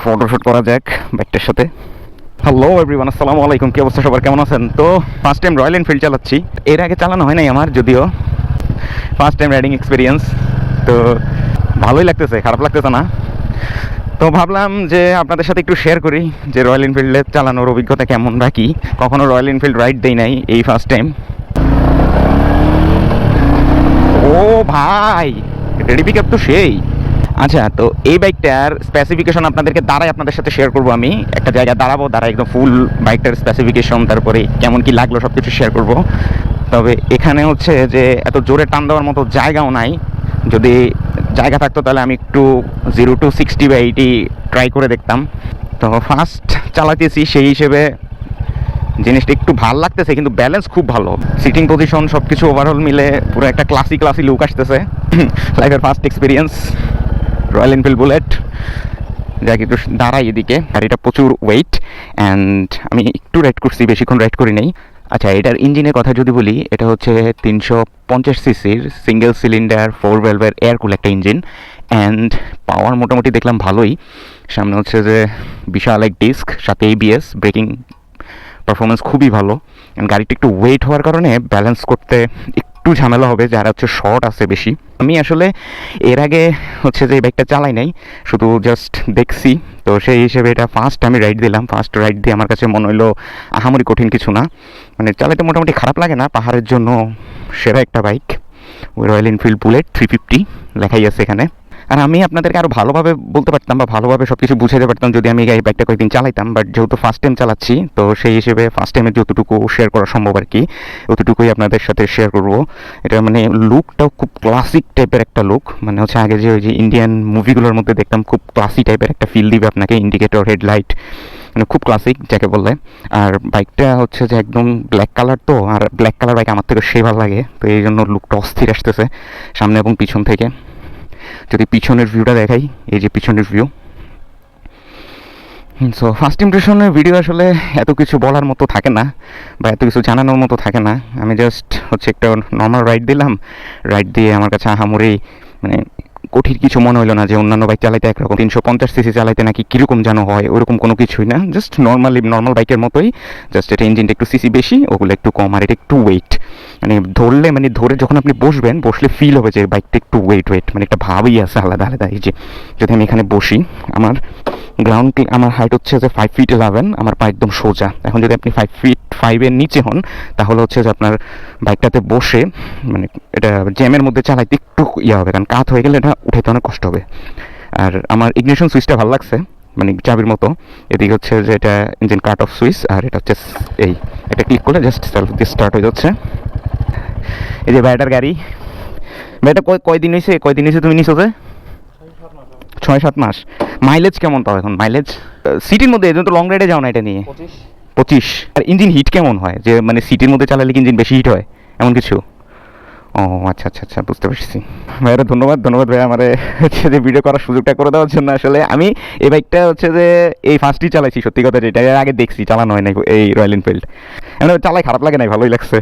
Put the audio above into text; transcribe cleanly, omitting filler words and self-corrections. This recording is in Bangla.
ফটোশুট করা যাক বাইকটার সাথে। হ্যালো এভরিওয়ান, আসসালামু আলাইকুম। কি অবস্থা সবার, কেমন আছেন? তো ফার্স্ট টাইম রয়্যাল এনফিল্ড চালাচ্ছি। এর আগে চালানো হয় নাই আমার, যদিও ফার্স্ট টাইম রাইডিং এক্সপিরিয়েন্স। তো ভালোই লাগতেছে, খারাপ লাগতেছে না। তো ভাবলাম যে আপনাদের সাথে একটু শেয়ার করি যে রয়্যাল এনফিল্ডে চালানোর অভিজ্ঞতা কেমন বা কি। কখনো রয়্যাল এনফিল্ড রাইড দেই নাই, এই ফার্স্ট টাইম। ও ভাই, রেডি পিক আপ তো সেই। আচ্ছা, তো এই বাইকটার স্পেসিফিকেশন আপনাদের সাথে শেয়ার করব। আমি একটা জায়গায় দাঁড়াবো, একদম ফুল বাইকটার স্পেসিফিকেশন, তারপরে কেমন কি লাগলো সব কিছু শেয়ার করব। তবে এখানে হচ্ছে যে এত জোরে টান দেওয়ার মতো জায়গাও নাই। যদি জায়গা থাকতো তাহলে আমি একটু 0 to 60 বা 80 ট্রাই করে দেখতাম। তো ফার্স্ট চালাতেছি, সেই হিসেবে জিনিসটা একটু ভালো লাগতেছে, কিন্তু ব্যালেন্স খুব ভালো। সিটিং পজিশন সব কিছু ওভারঅল মিলে পুরো একটা ক্লাসি লুক আসতেছে। লাইফের first experience royal Enfield bullet. যাকে একটু দাঁড়াই এদিকে, আর এটা প্রচুর ওয়েট। অ্যান্ড আমি একটু রাইড করছি, বেশিক্ষণ রাইড করি নাই। আচ্ছা, এটার ইঞ্জিনের কথা যদি বলি, এটা হচ্ছে 350 সিসির সিঙ্গেল সিলিন্ডার 4 ভ্যালভের এয়ার কুল একটা ইঞ্জিন। অ্যান্ড পাওয়ার মোটামুটি দেখলাম ভালোই। সামনে হচ্ছে যে বিশাল এক ডিস্ক, সাথে ABS, ব্রেকিং পারফরমেন্স খুবই ভালো। গাড়িটা একটু ওয়েট হওয়ার কারণে ব্যালেন্স করতে একটু ঝামেলা হবে, যারা হচ্ছে শর্ট আছে বেশি। আমি আসলে এর আগে হচ্ছে যে এই বাইকটা চালাই নাই, শুধু জাস্ট দেখছি। তো সেই হিসেবে এটা ফার্স্ট আমি রাইড দিলাম। ফার্স্ট রাইড দিয়ে আমার কাছে মনে হলো আহামরি কঠিন কিছু না, মানে চালাতে মোটামুটি খারাপ লাগে না। পাহাড়ের জন্য সেরা একটা বাইক, ওই রয়্যাল এনফিল্ড বুলেট 350 লেখাই আছে এখানে। আর আমি আপনাদেরকে আরও ভালোভাবে বলতে পারতাম বা ভালোভাবে সব কিছু বুঝাতে পারতাম যদি আমি এই বাইকটা কয়েকদিন চালাইতাম। বাট যেহেতু ফার্স্ট টাইম চালাচ্ছি, তো সেই হিসেবে ফার্স্ট টাইমে যতটুকু শেয়ার করা সম্ভব আর কি, অতটুকুই আপনাদের সাথে শেয়ার করব। এটা মানে লুকটাও খুব ক্লাসিক টাইপের একটা লুক, মানে হচ্ছে আগে যে ওই যে ইন্ডিয়ান মুভিগুলোর মধ্যে দেখতাম, খুব ক্লাসি টাইপের একটা ফিল দিবে আপনাকে। ইন্ডিকেটর, হেডলাইট, মানে খুব ক্লাসিক যাকে বললে। আর বাইকটা হচ্ছে যে একদম ব্ল্যাক কালার, তো আর ব্ল্যাক কালার বাইক আমার থেকে সেই ভালো লাগে। তো এই জন্য লুকটা অস্থির আসতেছে সামনে এবং পিছন থেকে। যদি পিছনের ভিউটা দেখাই, এই যে পিছনের ভিউ। সো ফার্স্ট ইমপ্রেশনের ভিডিও আসলে এত কিছু বলার মতো থাকে না বা এত কিছু জানানোর মতো থাকে না। আমি জাস্ট হচ্ছে একটা নর্মাল রাইড দিলাম। রাইড দিয়ে আমার কাছে আহামরি মানে কঠিন কিছু মনে হলো না যে অন্যান্য বাইক চালাইতে একরকম 350 সিসি চালাইতে নাকি কীরকম যেন হয়, ওরকম কোনো কিছুই না। জাস্ট নর্মাল বাইকের মতোই। জাস্ট এটা ইঞ্জিনটা একটু সিসি বেশি, ওগুলো একটু কম, আর এটা একটু ওয়েট। মানে ধরলে, মানে ধরে যখন আপনি বসলে ফিল হবে যে বাইকটা একটু ওয়েট, মানে একটা ভাবই আছে আলাদা আলাদা। এই যে যদি আমি এখানে বসি, আমার হাইট হচ্ছে যে 5 feet 11, আমার পা একদম সোজা। এখন যদি আপনি 5 feet 5 এর নিচে হন, তাহলে হচ্ছে যে আপনার বাইকটাতে বসে মানে এটা জ্যামের মধ্যে চালাইতে একটু হবে, কারণ কাত হয়ে গেলে এটা উঠাইতে অনেক কষ্ট হবে। আর আমার ইগনিশন সুইচটা ভালো লাগছে, মানে চাবির মতো। এদিকে হচ্ছে যে এটা ইঞ্জিন কাট অফ সুইচ, আর এটা হচ্ছে এই এটা ক্লিক করলে জাস্ট সেলফ দিয়ে স্টার্ট হয়ে যাচ্ছে। এই যে ভাইটার গাড়ি। ভাইটা কয়দিন হয়েছে তুমি নিছো? যে 6-7 মাস। মাইলেজ কেমন পাও এখন? মাইলেজ সিটির মধ্যে, এজন্য তো লং রাইডে যাও না এটা নিয়ে? 25। আর ইঞ্জিন হিট কেমন হয়, যে মানে সিটির মধ্যে চালালে কি ইঞ্জিন বেশি হিট হয় এমন কিছু? ও আচ্ছা আচ্ছা আচ্ছা, বুঝতে পারছি। ভাইরা ধন্যবাদ ভাই আমার হচ্ছে যে ভিডিও করার সুযোগটা করে দেওয়ার জন্য। আসলে আমি এই বাইকটা হচ্ছে যে এই ফার্স্টই চালাইছি, সত্যি কথা যেটা। আগে দেখছি, চালানো হয় না এই রয়্যাল এনফিল্ড। চালাই খারাপ লাগে না, ভালোই লাগছে।